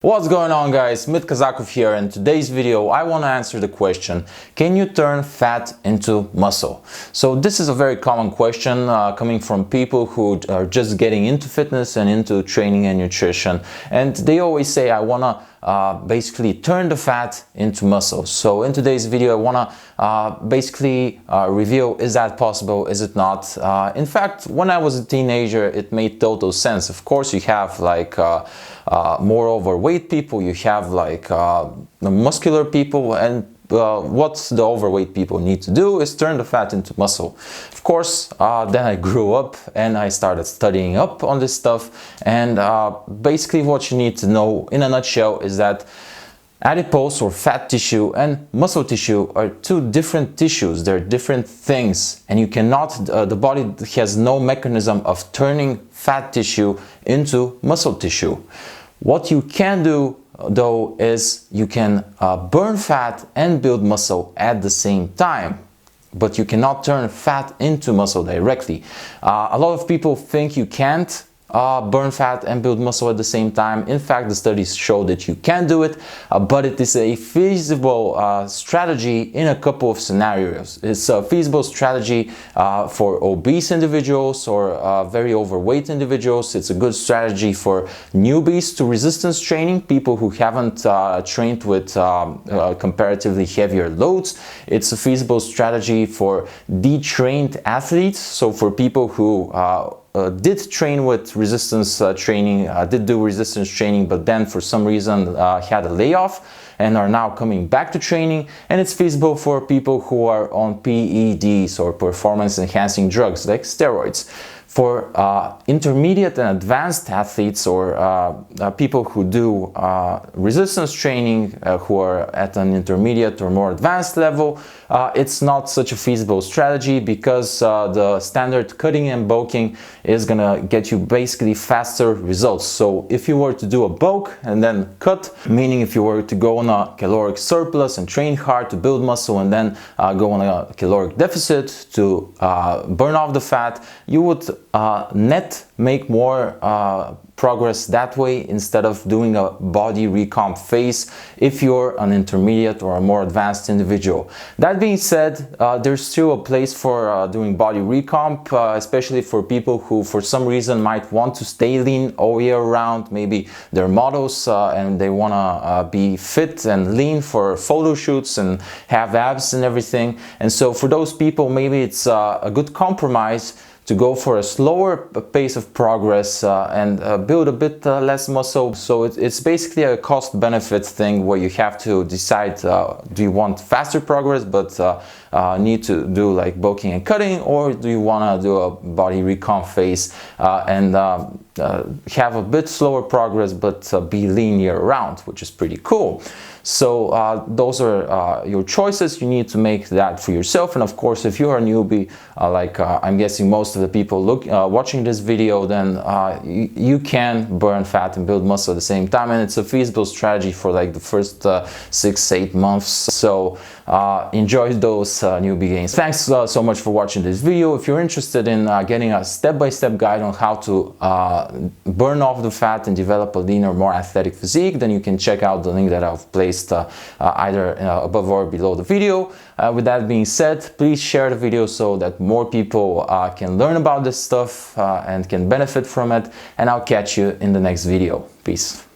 What's going on, guys? Kazakov here. In today's video I want to answer the question, can you turn fat into muscle? So this is a very common question coming from people who are just getting into fitness and into training and nutrition, and they always say, I want to basically turn the fat into muscle. So in today's video I want to basically reveal, is that possible, is it not? In fact, when I was a teenager it made total sense. Of course you have like more overweight people, you have like the muscular people, and what the overweight people need to do is turn the fat into muscle. Of course, then I grew up and I started studying up on this stuff, and basically what you need to know in a nutshell is that adipose or fat tissue and muscle tissue are two different tissues. They're different things, and you cannot, the body has no mechanism of turning fat tissue into muscle tissue. What you can do though is you can burn fat and build muscle at the same time, but you cannot turn fat into muscle directly. A lot of people think you can't burn fat and build muscle at the same time. In fact, the studies show that you can do it, but it is a feasible strategy in a couple of scenarios. It's a feasible strategy for obese individuals or very overweight individuals. It's a good strategy for newbies to resistance training, people who haven't trained with comparatively heavier loads. It's a feasible strategy for detrained athletes, so for people who did train with resistance training, did do resistance training, but then for some reason had a layoff and are now coming back to training. And it's feasible for people who are on PEDs or performance enhancing drugs like steroids. For intermediate and advanced athletes or people who do resistance training, who are at an intermediate or more advanced level, it's not such a feasible strategy, because the standard cutting and bulking is gonna get you basically faster results. So if you were to do a bulk and then cut, meaning if you were to go on a caloric surplus and train hard to build muscle and then go on a caloric deficit to burn off the fat, you would net make more progress that way instead of doing a body recomp phase if you're an intermediate or a more advanced individual. That being said, there's still a place for doing body recomp, especially for people who for some reason might want to stay lean all year round. Maybe they're models and they want to be fit and lean for photo shoots and have abs and everything. And so for those people, maybe it's a good compromise to go for a slower pace of progress and build a bit less muscle. So it's basically a cost-benefit thing where you have to decide, do you want faster progress but need to do like bulking and cutting, or do you want to do a body recomp phase and have a bit slower progress but be lean year round, which is pretty cool. So those are your choices. You need to make that for yourself. And of course, if you are a newbie, like I'm guessing most of the people watching this video, then you can burn fat and build muscle at the same time, and it's a feasible strategy for like the first 6-8 months. So enjoy those newbie gains. Thanks so much for watching this video. If you're interested in getting a step-by-step guide on how to burn off the fat and develop a leaner, more athletic physique, then you can check out the link that I've placed either above or below the video. With that being said, please share the video so that more people can learn about this stuff and can benefit from it, and I'll catch you in the next video. Peace.